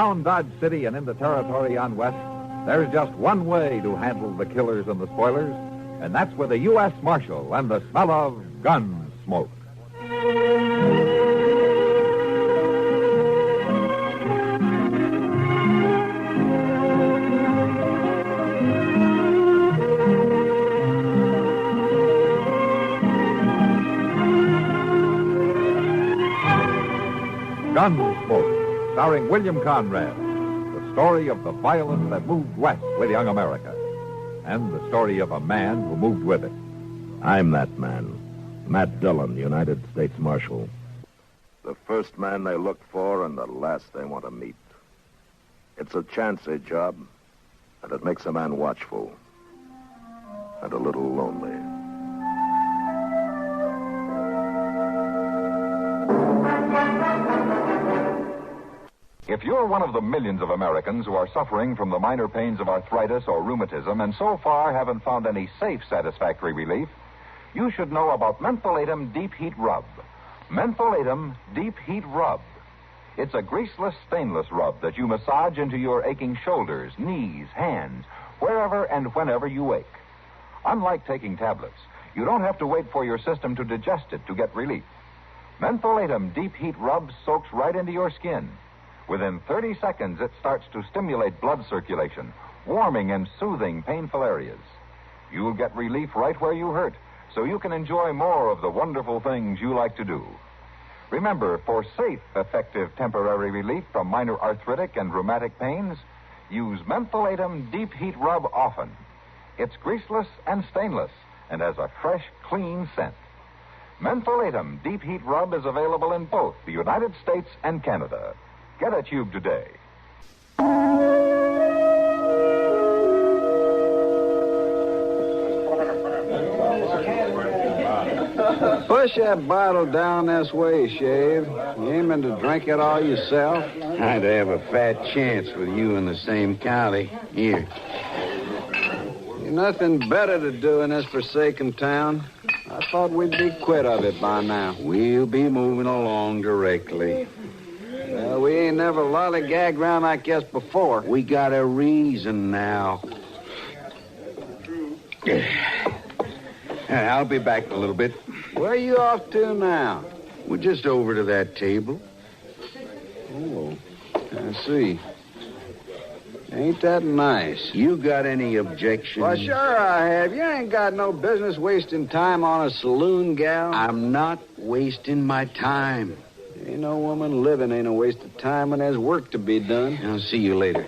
Around Dodge City and into territory on west, there's just one way to handle the killers and the spoilers, and that's with a U.S. Marshal and the smell of Gunsmoke. Gunsmoke, starring William Conrad, the story of the violence that moved west with young America, and the story of a man who moved with it. I'm that man, Matt Dillon, United States Marshal. The first man they look for and the last they want to meet. It's a chancy job, and it makes a man watchful and a little lonely. If you're one of the millions of Americans who are suffering from the minor pains of arthritis or rheumatism and so far haven't found any safe, satisfactory relief, you should know about Mentholatum Deep Heat Rub. Mentholatum Deep Heat Rub. It's a greaseless, stainless rub that you massage into your aching shoulders, knees, hands, wherever and whenever you ache. Unlike taking tablets, you don't have to wait for your system to digest it to get relief. Mentholatum Deep Heat Rub soaks right into your skin. Within 30 seconds, it starts to stimulate blood circulation, warming and soothing painful areas. You'll get relief right where you hurt, so you can enjoy more of the wonderful things you like to do. Remember, for safe, effective temporary relief from minor arthritic and rheumatic pains, use Mentholatum Deep Heat Rub often. It's greaseless and stainless and has a fresh, clean scent. Mentholatum Deep Heat Rub is available in both the United States and Canada. Get a tube today. Push that bottle down this way, Shave. You aiming to drink it all yourself? I'd have a fat chance with you in the same county. Here. You've nothing better to do in this forsaken town. I thought we'd be quit of it by now. We'll be moving along directly. Well, we ain't never lollygagged around like this before. We got a reason now. I'll be back in a little bit. Where are you off to now? We're just over to that table. Oh, I see. Ain't that nice? You got any objections? Well, sure I have. You ain't got no business wasting time on a saloon gal. I'm not wasting my time. Ain't no woman living ain't a waste of time when there's work to be done. I'll see you later.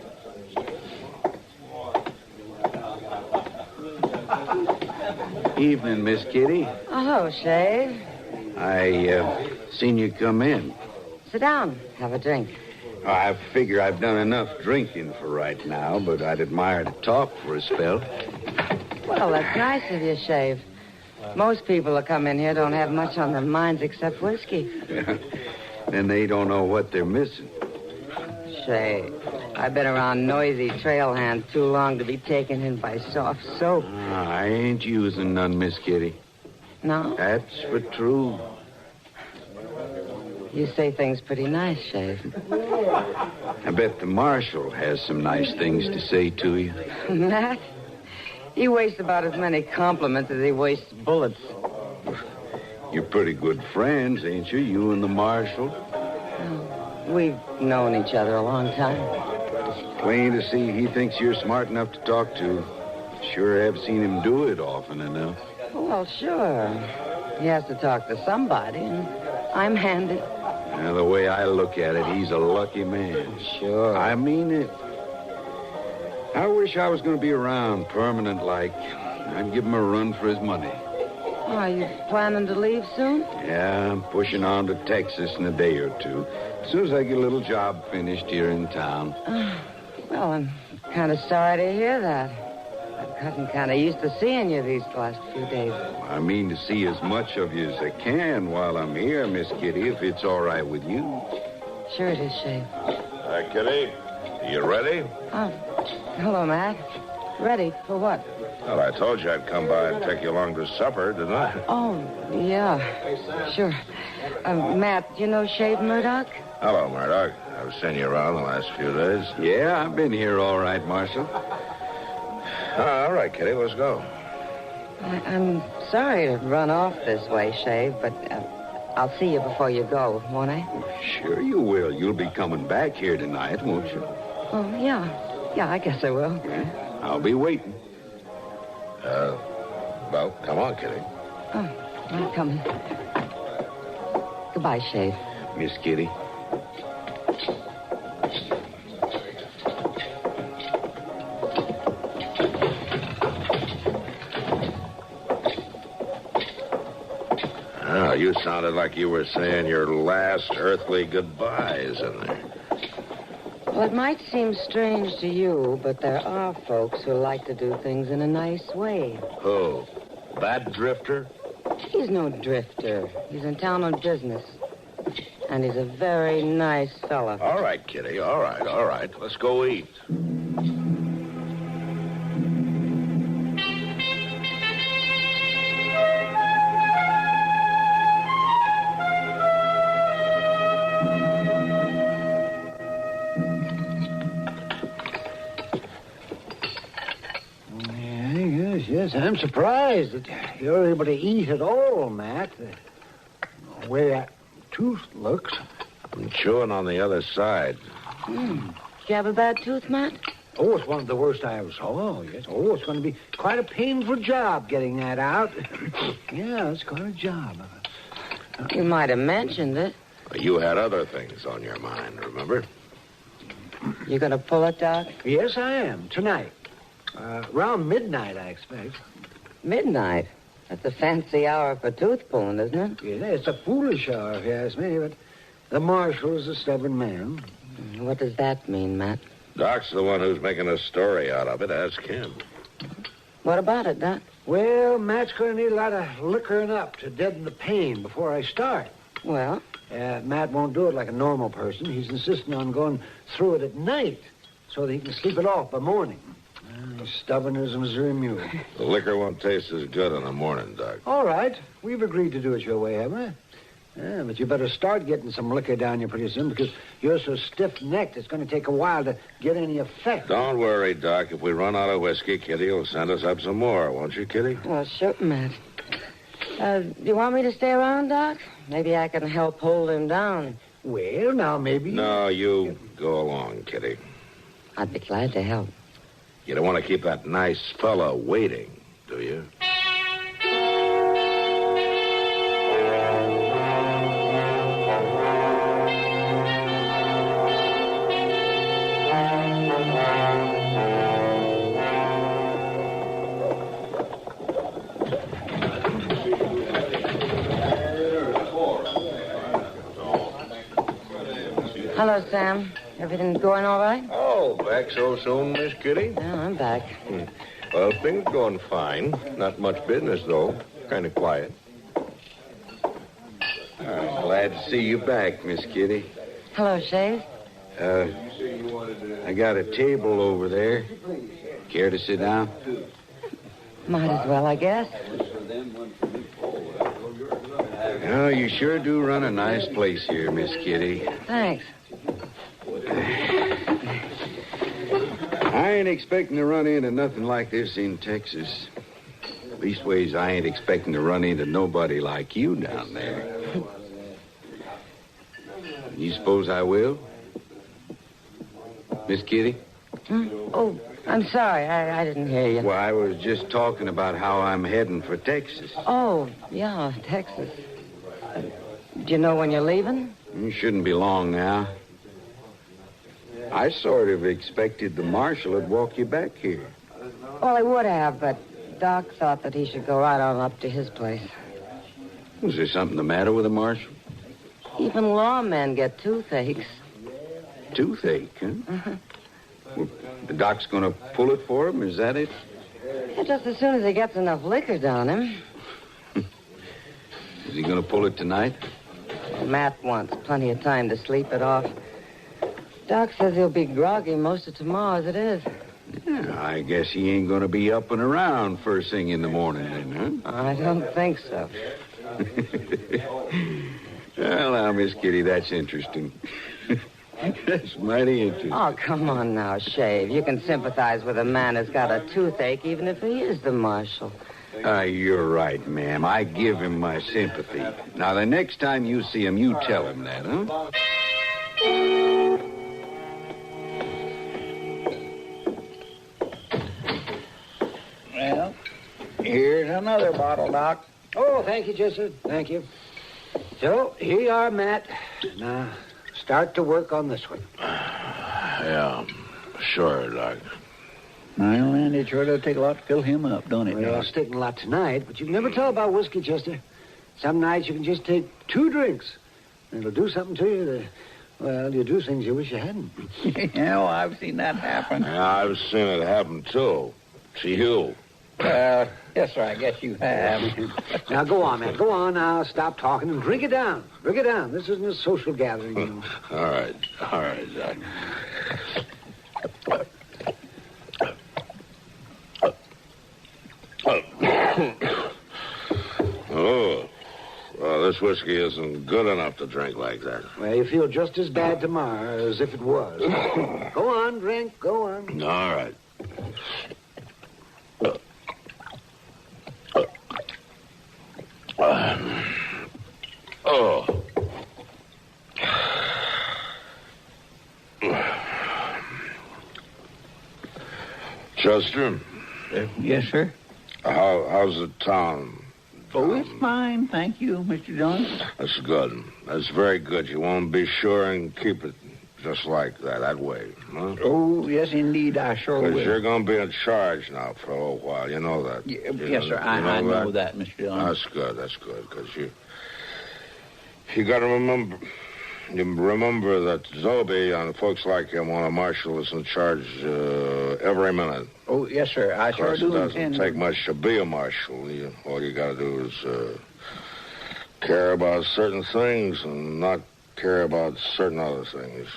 Evening, Miss Kitty. Oh, Shave. I seen you come in. Sit down. Have a drink. Oh, I figure I've done enough drinking for right now, but I'd admire to talk for a spell. Well, that's nice of you, Shave. Most people who come in here don't have much on their minds except whiskey. Then they don't know what they're missing. Shave, I've been around noisy trail hands too long to be taken in by soft soap. I ain't using none, Miss Kitty. No? That's for true. You say things pretty nice, Shave. I bet the marshal has some nice things to say to you. Matt? He wastes about as many compliments as he wastes bullets. You're pretty good friends, ain't you? You and the marshal? We've known each other a long time. Plain to see he thinks you're smart enough to talk to. Sure have seen him do it often enough. Well, sure. He has to talk to somebody, and I'm handed. Well, the way I look at it, he's a lucky man. Sure. I mean it. I wish I was going to be around permanent like. I'd give him a run for his money. Are you planning to leave soon? Yeah, I'm pushing on to Texas in a day or two. As soon as I get a little job finished here in town. Well, I'm kind of sorry to hear that. I've gotten kind of used to seeing you these last few days. I mean to see as much of you as I can while I'm here, Miss Kitty, if it's all right with you. Sure it is, Shave. Hi, Kitty. You ready? Oh, hello, Matt. Ready for what? Well, I told you I'd come by and take you along to supper, didn't I? Oh, yeah. Sure. Matt, you know Shave Murdoch? Hello, Murdoch. I've seen you around the last few days. Yeah, I've been here all right, Marshal. All right, Kitty, let's go. I'm sorry to run off this way, Shave, but I'll see you before you go, won't I? Sure you will. You'll be coming back here tonight, won't you? Oh, yeah. Yeah, I guess I will. Yeah, I'll be waiting. Well, come on, Kitty. Oh, I'm coming. Goodbye, Shave. Miss Kitty. Oh, you sounded like you were saying your last earthly goodbyes in there. Well, it might seem strange to you, but there are folks who like to do things in a nice way. Who? That drifter? He's no drifter. He's in town on business. And he's a very nice fella. All right, Kitty. All right. Let's go eat. Yes, I'm surprised that you're able to eat at all, Matt. The way that tooth looks. I'm chewing on the other side. Did you have a bad tooth, Matt? Oh, it's one of the worst I ever saw. Yes. Oh, it's going to be quite a painful job getting that out. Yeah, it's quite a job. You might have mentioned it. You had other things on your mind, remember? You going to pull it, Doc? Yes, I am. Tonight. Around midnight, I expect. Midnight? That's a fancy hour for tooth pulling, isn't it? Yeah, it's a foolish hour, if you ask me, but the marshal is a stubborn man. What does that mean, Matt? Doc's the one who's making a story out of it. Ask him. What about it, Doc? Well, Matt's going to need a lot of liquoring up to deaden the pain before I start. Well? Matt won't do it like a normal person. He's insisting on going through it at night so that he can sleep it off by morning. He's stubborn as a Missouri mule. The liquor won't taste as good in the morning, Doc. All right. We've agreed to do it your way, haven't we? Yeah, but you better start getting some liquor down you pretty soon because you're so stiff-necked it's going to take a while to get any effect. Don't worry, Doc. If we run out of whiskey, Kitty will send us up some more, won't you, Kitty? Well, sure, Matt. Do you want me to stay around, Doc? Maybe I can help hold him down. Well, now, maybe... No, you go along, Kitty. I'd be glad to help. You don't want to keep that nice fella waiting, do you? Hello, Sam. Everything going all right? Oh, back so soon, Miss Kitty? Yeah, I'm back. Well, things going fine. Not much business, though. Kind of quiet. Glad to see you back, Miss Kitty. Hello, Shave. I got a table over there. Care to sit down? Might as well, I guess. Oh, you sure do run a nice place here, Miss Kitty. Thanks. I ain't expecting to run into nothing like this in Texas. Leastways, I ain't expecting to run into nobody like you down there. You suppose I will? Miss Kitty? Oh, I'm sorry. I didn't hear you. Well, I was just talking about how I'm heading for Texas. Oh, yeah, Texas. Do you know when you're leaving? It shouldn't be long now. I sort of expected the marshal would walk you back here. Well, I would have, but Doc thought that he should go right on up to his place. Was there something the matter with the marshal? Even lawmen get toothaches. Toothache, huh? Well, the doc's going to pull it for him, is that it? Yeah, just as soon as he gets enough liquor down him. Is he going to pull it tonight? Well, Matt wants plenty of time to sleep it off. Doc says he'll be groggy most of tomorrow as it is. Yeah, I guess he ain't going to be up and around first thing in the morning then, huh? I don't think so. Well, now, Miss Kitty, that's interesting. That's mighty interesting. Oh, come on now, Shave. You can sympathize with a man who's got a toothache, even if he is the marshal. You're right, ma'am. I give him my sympathy. Now, the next time you see him, you tell him that, huh? Well, here's another bottle, Doc. Oh, thank you, Chester. Thank you. So, here you are, Matt. Now, start to work on this one. Yeah, sure, Doc. Well, and it sure does take a lot to fill him up, don't it, Well, Doc? it's taking a lot tonight, but you can never tell about whiskey, Chester. Some nights you can just take 2 drinks, and it'll do something to you that, well, you do things you wish you hadn't. Yeah, well, I've seen that happen. Yeah, I've seen it happen, too. To you. Yes, sir, I guess you have. Now, go on, Matt. Go on now. Stop talking and drink it down. Drink it down. This isn't a social gathering, you know. All right, Doc. Oh, well, this whiskey isn't good enough to drink like that. Well, you feel just as bad tomorrow as if it was. Go on, drink. Go on. All right. Oh. Chester, Yes, sir. how's the town? Oh, it's fine, thank you, Mr. Jones. That's good. That's very good. You want to be sure and keep it just like that way, huh? Oh, yes, indeed, I sure Because will. you're going to be in charge now for a little while. You know that. Yes, sir, I know that, Mr. Jones. That's good, because you got to remember... You remember that Zobe and folks like him want a marshal is in charge every minute. Oh, yes, sir, I sure It do doesn't intend take much to be a marshal. All you got to do is care about certain things and not care about certain other things.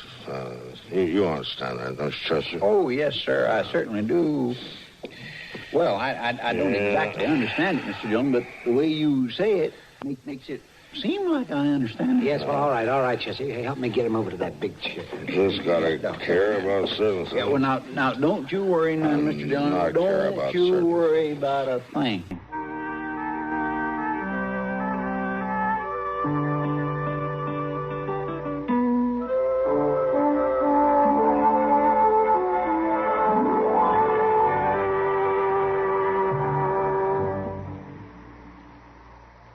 You understand that, don't you, Chester? Oh, yes, sir, I certainly do. Well, I don't exactly understand it, Mr. Jones, but the way you say it makes it seem like I understand it. Yes, well, all right, Chester. Hey, help me get him over to that big chair. Just got to care about certain things. Yeah, well, now, don't you worry none, Mr. Jones. Not care about Don't you certain worry about a thing.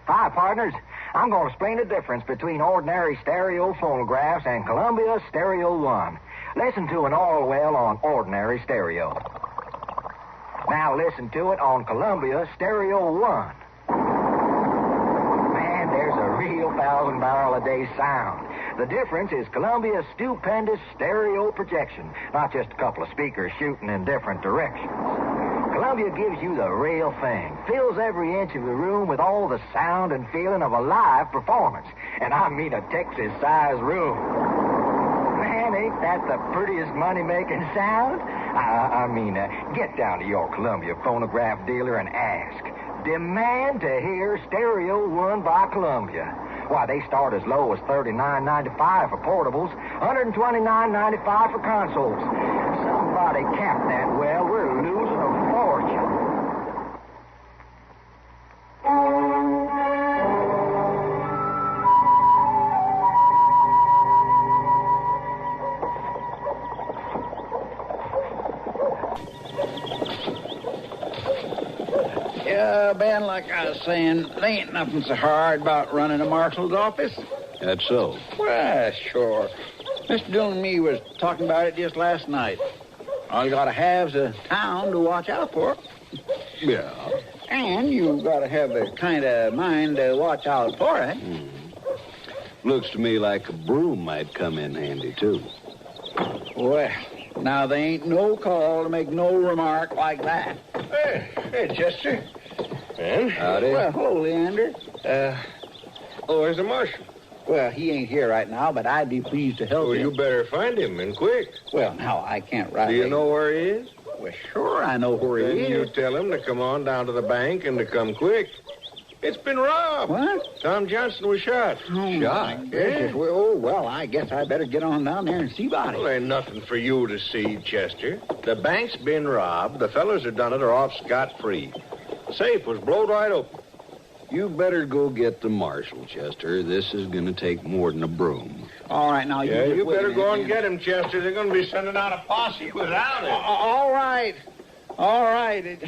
Hi, partners. I'm going to explain the difference between ordinary stereo phonographs and Columbia Stereo 1. Listen to an Orwell on ordinary stereo. Now listen to it on Columbia Stereo 1. Man, there's a real 1,000-barrel-a-day sound. The difference is Columbia's stupendous stereo projection, not just a couple of speakers shooting in different directions. Columbia gives you the real thing, fills every inch of the room with all the sound and feeling of a live performance. And I mean a Texas-sized room. Man, ain't that the prettiest money-making sound? Get down to your Columbia phonograph dealer and ask. Demand to hear Stereo 1 by Columbia. Why, they start as low as $39.95 for portables, $129.95 for consoles. Somebody capped that well. We're losing a fortune. Yeah, Ben, like I was saying, there ain't nothing so hard about running a marshal's office. That's so. Well, sure. Mr. Dillon and me was talking about it just last night. All you gotta have's a town to watch out for. Yeah. And you gotta have the kind of mind to watch out for it. Looks to me like a broom might come in handy, too. Well, now there ain't no call to make no remark like that. Hey, Chester. And? Howdy. Well, hello, Leander. Where's the marshal? Well, he ain't here right now, but I'd be pleased to help Well, you. you better find him, and quick. Well, now, I can't Do rightly... you know where he is? Well, sure, I know where Then he you is. tell him to come on down to the bank and to come quick. It's been robbed. What? Tom Johnson was shot. Oh, Shot? my goodness. Well, I guess I better get on down there and see about it. Well, ain't nothing for you to see, Chester. The bank's been robbed. The fellas who done it are off scot-free. The safe was blowed wide open. You better go get the marshal, Chester. This is going to take more than a broom. All right, now, You wait a better minute, go and man. get him, Chester. They're going to be sending out a posse without him. All right.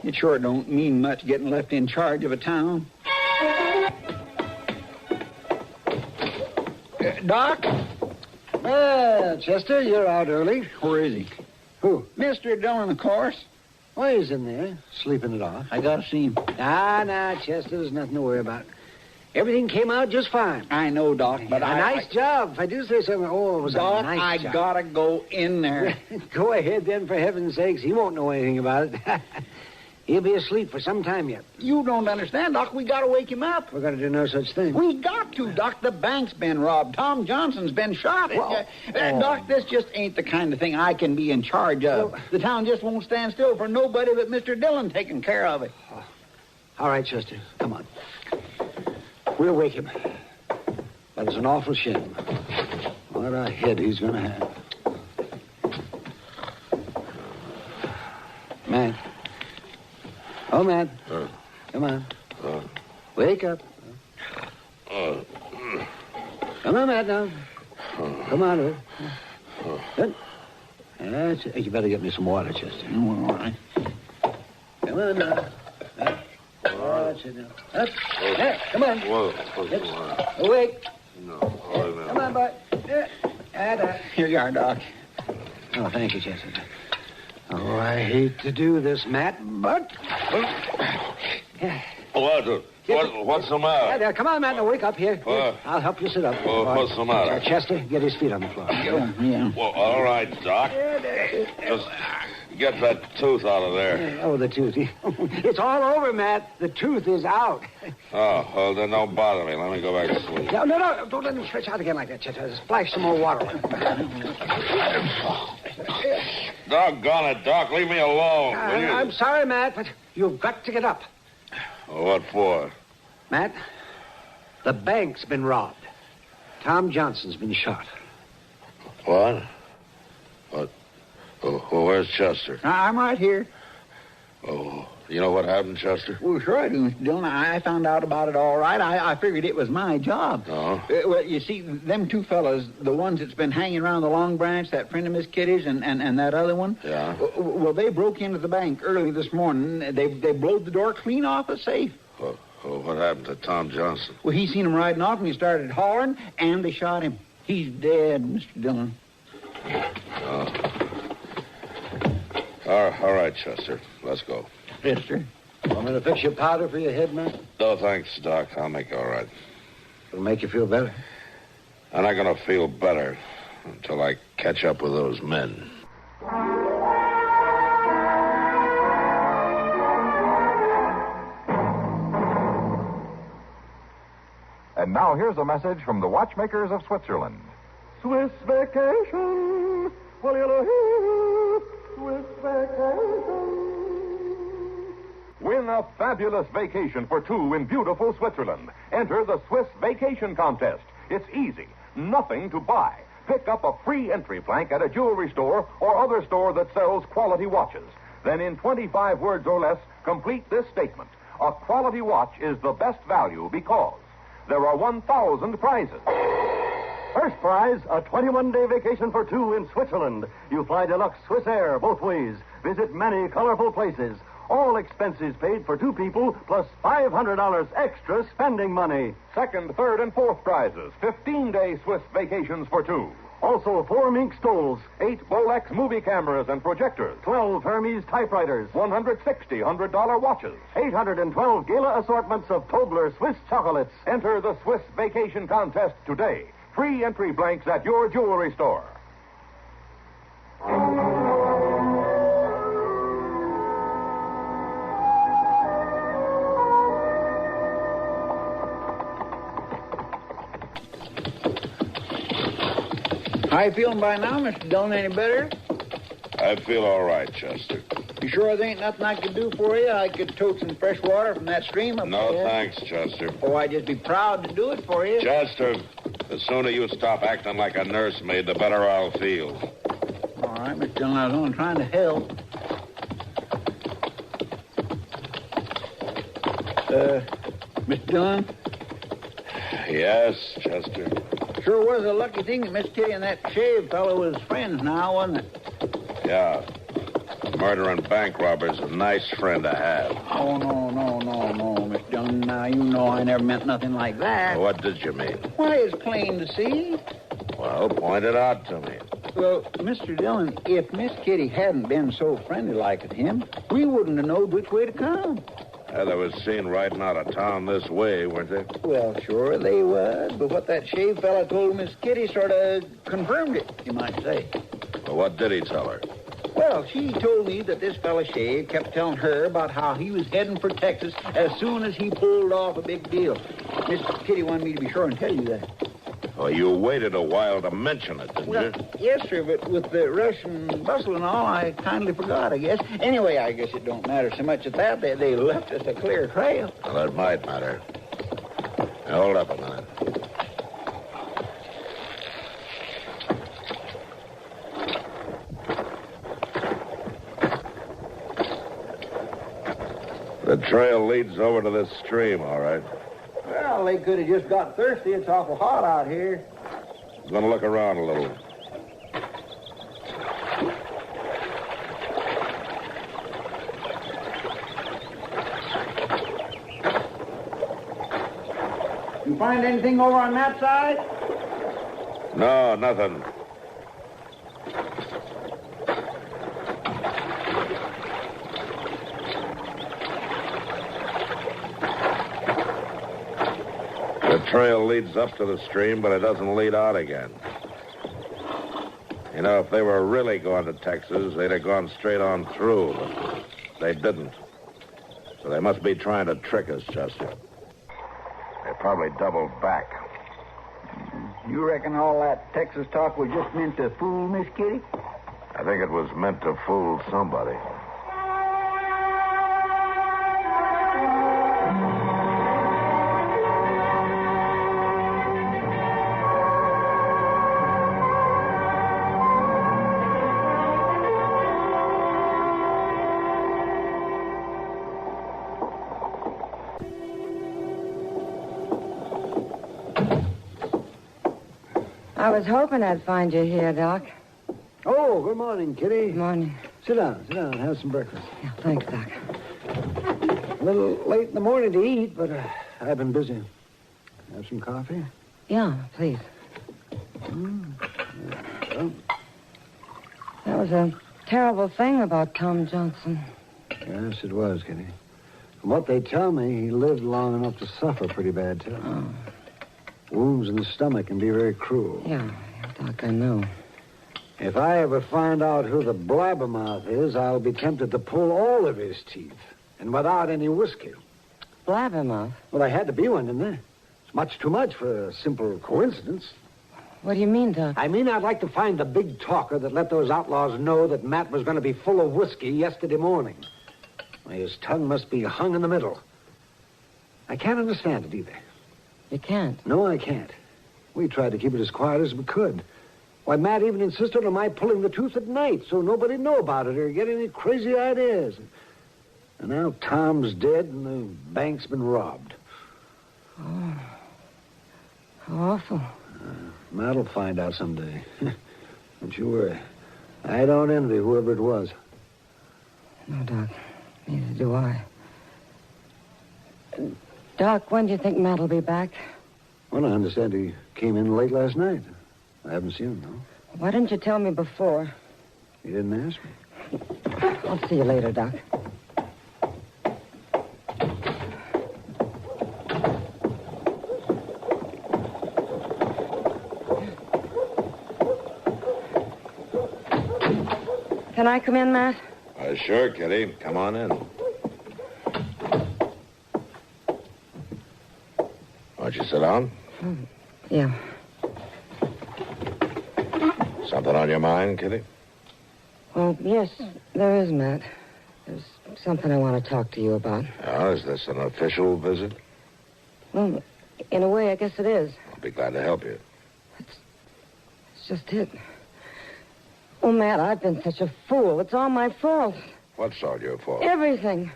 It sure don't mean much getting left in charge of a town. Doc? Chester, you're out early. Where is he? Who? Mr. Dillon, of course. Oh, he's in there, sleeping it off. I gotta see him. Nah, Chester, there's nothing to worry about. Everything came out just fine. I know, Doc, but a nice job. If I do say something, it was Doc, a nice job. I gotta go in there. Go ahead, then, for heaven's sakes. He won't know anything about it. He'll be asleep for some time yet. You don't understand, Doc. We gotta wake him up. We're going to do no such thing. We got to, Doc. The bank's been robbed. Tom Johnson's been shot. Doc, this just ain't the kind of thing I can be in charge of. The town just won't stand still for nobody but Mr. Dillon taking care of it. All right, Chester, come on. We'll wake him. But it's an awful shame. What a head he's going to have. Matt. Oh, Matt. Come on. Wake up. Come on, Matt, now. Come on, Good. That's it. You better get me some water, Chester. All right. Come on, now. That's it now. Up. There, come on. Awake. Come on, boy. Here you are, Doc. Oh, thank you, Chester. Oh, I hate to do this, Matt, but... What's the matter? There, come on, Matt, now wake up here. What? I'll help you sit up. What's the matter? Chester, get his feet on the floor. Yeah. Well, all right, Doc. Just get that tooth out of there. Oh, the tooth. It's all over, Matt. The tooth is out. Oh, well, then don't bother me. Let me go back to sleep. No. Don't let him stretch out again like that, Chester. Splash some more water on him. Doggone it, Doc. Leave me alone. will you? I'm sorry, Matt, but you've got to get up. What for? Matt, the bank's been robbed. Tom Johnson's been shot. What? Oh, where's Chester? I'm right here. Oh, you know what happened, Chester? Well, sure I do, Mr. Dillon. I found out about it all right. I figured it was my job. Oh? Well, you see, them two fellas, the ones that's been hanging around the Long Branch, that friend of Miss Kitty's and that other one. Yeah? Well, they broke into the bank early this morning. They blowed the door clean off the safe. Oh, what happened to Tom Johnson? Well, he seen them riding off, and he started hollering, and they shot him. He's dead, Mr. Dillon. Oh. All right, Chester. Let's go. Yes, sir. Want me to fix your powder for your head, Matt? No, thanks, Doc. I'll make it all right. It'll make you feel better. I'm not going to feel better until I catch up with those men. And now here's a message from the watchmakers of Switzerland. Swiss vacation. Well, you Swiss vacation. Win a fabulous vacation for two in beautiful Switzerland. Enter the Swiss Vacation Contest. It's easy. Nothing to buy. Pick up a free entry blank at a jewelry store or other store that sells quality watches. Then in 25 words or less, complete this statement. A quality watch is the best value because there are 1,000 prizes. First prize, a 21-day vacation for two in Switzerland. You fly deluxe Swiss Air both ways. Visit many colorful places. All expenses paid for two people, plus $500 extra spending money. Second, third, and fourth prizes. 15-day Swiss vacations for two. Also, 4 mink stoles, 8 Bolex movie cameras and projectors. 12 Hermes typewriters, 160 $100 watches. 812 gala assortments of Tobler Swiss chocolates. Enter the Swiss Vacation Contest today. Free entry blanks at your jewelry store. How you feeling by now, Mr. Dillon? Any better? I feel all right, Chester. You sure there ain't nothing I could do for you? I could tote some fresh water from that stream up No, there. thanks, Chester. Oh, I'd just be proud to do it for you. Chester, the sooner you stop acting like a nursemaid, the better I'll feel. All right, Mr. Dillon, I was only trying to help. Mr. Dillon? Yes, Chester. Sure was a lucky thing that Miss Kitty and that shave fellow was friends now, wasn't it? Yeah. Murdering bank robbers, a nice friend to have. Oh, no, Mr. Dillon. Now, you know I never meant nothing like that. What did you mean? Why, it's plain to see. Well, point it out to me. Well, Mr. Dillon, if Miss Kitty hadn't been so friendly-like with him, we wouldn't have known which way to come. They was seen riding out of town this way, weren't they? Well, sure they was, but what that shave fella told Miss Kitty sort of confirmed it, you might say. Well, what did he tell her? Well, she told me that this fella Shave kept telling her about how he was heading for Texas as soon as he pulled off a big deal. Miss Kitty wanted me to be sure and tell you that. Well, you waited a while to mention it, didn't you? Yes, sir, but with the rush and bustle and all, I kindly forgot, I guess. Anyway, I guess it don't matter so much at that. They left us a clear trail. Well, it might matter. Now, hold up a minute. The trail leads over to this stream, all right. Well, they could have just got thirsty. It's awful hot out here. I'm going to look around a little. You find anything over on that side? No, nothing. The trail leads up to the stream, but it doesn't lead out again. You know, if they were really going to Texas, they'd have gone straight on through, but they didn't. So they must be trying to trick us, Chester. They probably doubled back. You reckon all that Texas talk was just meant to fool Miss Kitty? I think it was meant to fool somebody. I was hoping I'd find you here, Doc. Oh, good morning, Kitty. Good morning. Sit down, have some breakfast. Yeah, thanks, Doc. A little late in the morning to eat, but I've been busy. Have some coffee? Yeah, please. Well, That was a terrible thing about Tom Johnson. yes, it was, Kitty. From what they tell me, he lived long enough to suffer pretty bad, too. Oh, Wounds in the stomach can be very cruel. yeah, Doc, I know. If I ever find out who the blabbermouth is, I'll be tempted to pull all of his teeth, and without any whiskey. Blabbermouth? Well, there had to be one, didn't there? It's much too much for a simple coincidence. What do you mean, Doc? I mean, I'd like to find the big talker that let those outlaws know that Matt was going to be full of whiskey yesterday morning. His tongue must be hung in the middle. I can't understand it either. You can't. No, I can't. We tried to keep it as quiet as we could. Why, Matt even insisted on my pulling the tooth at night so nobody'd know about it or get any crazy ideas. And now Tom's dead and the bank's been robbed. Oh, how awful. Matt'll find out someday. Don't you worry. I don't envy whoever it was. No, Doc. Neither do I. Doc, when do you think Matt will be back? Well, I understand he came in late last night. I haven't seen him, though. Why didn't you tell me before? You didn't ask me. I'll see you later, Doc. Can I come in, Matt? Sure, Kitty. Come on in. Won't you sit down? Yeah. Something on your mind, Kitty? Oh, yes, there is, Matt. There's something I want to talk to you about. Oh, is this an official visit? Well, in a way, I guess it is. I'll be glad to help you. It's just it. Oh, Matt, I've been such a fool. It's all my fault. What's all your fault? Everything.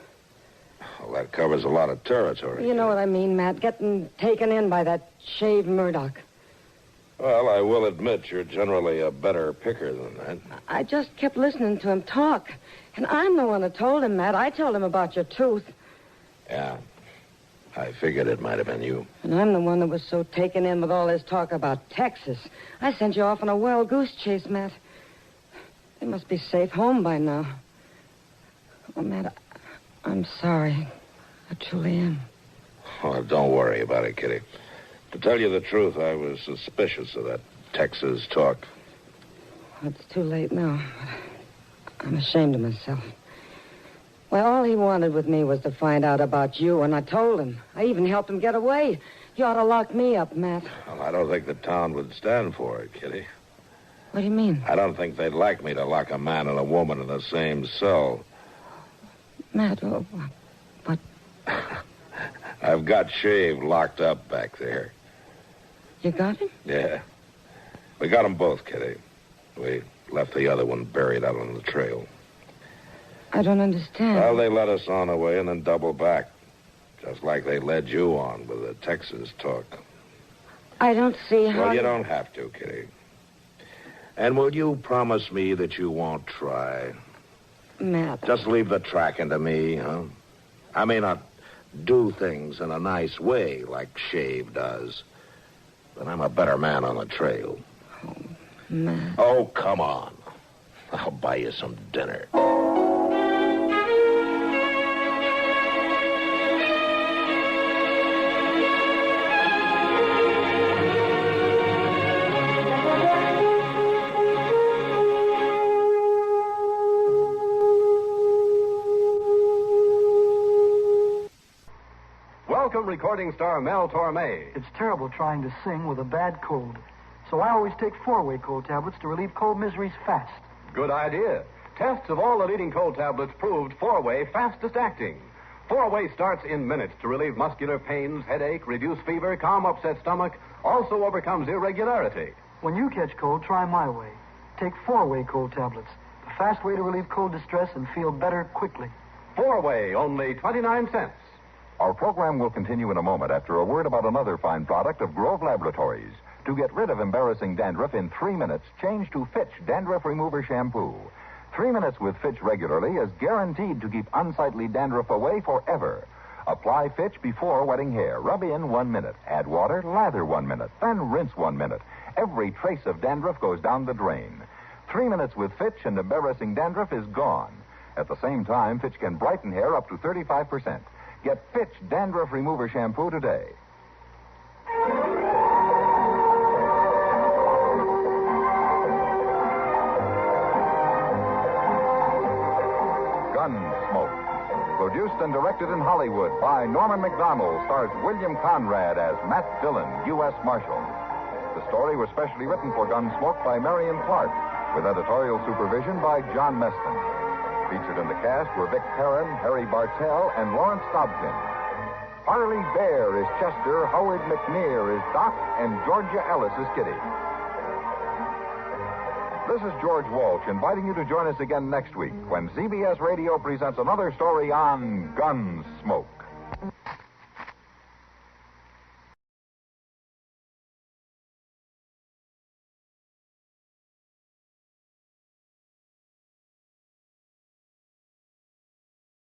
Well, that covers a lot of territory. You know what I mean, Matt. Getting taken in by that shaved Murdoch. Well, I will admit you're generally a better picker than that. I just kept listening to him talk. And I'm the one that told him, Matt. I told him about your tooth. Yeah. I figured it might have been you. And I'm the one that was so taken in with all this talk about Texas. I sent you off on a wild goose chase, Matt. They must be safe home by now. Oh, Matt, I'm sorry. I truly am. Oh, don't worry about it, Kitty. To tell you the truth, I was suspicious of that Texas talk. It's too late now. I'm ashamed of myself. Well, all he wanted with me was to find out about you, and I told him. I even helped him get away. You ought to lock me up, Matt. Well, I don't think the town would stand for it, Kitty. What do you mean? I don't think they'd like me to lock a man and a woman in the same cell. Matt, what? I've got Shave locked up back there. You got him? Yeah. We got them both, Kitty. We left the other one buried out on the trail. I don't understand. Well, they let us on away and then double back. Just like they led you on with the Texas talk. I don't see how... Well, you don't have to, Kitty. And will you promise me that you won't try? Matt. Just leave the tracking to me, huh? I may not do things in a nice way like Shave does, but I'm a better man on the trail. Oh, Matt. Oh, come on. I'll buy you some dinner. Welcome, recording star Mel Torme. It's terrible trying to sing with a bad cold. So I always take 4-way cold tablets to relieve cold miseries fast. Good idea. Tests of all the leading cold tablets proved 4-way fastest acting. 4-way starts in minutes to relieve muscular pains, headache, reduce fever, calm upset stomach, also overcomes irregularity. When you catch cold, try my way. Take 4-way cold tablets. The fast way to relieve cold distress and feel better quickly. 4-way, only 29 cents. Our program will continue in a moment after a word about another fine product of Grove Laboratories. To get rid of embarrassing dandruff in 3 minutes, change to Fitch Dandruff Remover Shampoo. 3 minutes with Fitch regularly is guaranteed to keep unsightly dandruff away forever. Apply Fitch before wetting hair. Rub in 1 minute. Add water, lather 1 minute. Then rinse 1 minute. Every trace of dandruff goes down the drain. 3 minutes with Fitch and embarrassing dandruff is gone. At the same time, Fitch can brighten hair up to 35%. Get Fitch Dandruff Remover Shampoo today. Gunsmoke. Produced and directed in Hollywood by Norman Macdonald, stars William Conrad as Matt Dillon, U.S. Marshal. The story was specially written for Gunsmoke by Marion Clark, with editorial supervision by John Meston. Featured in the cast were Vic Perrin, Harry Bartell, and Lawrence Dobkin. Harley Bear is Chester, Howard McNear is Doc, and Georgia Ellis is Kitty. This is George Walsh inviting you to join us again next week when CBS Radio presents another story on Gunsmoke.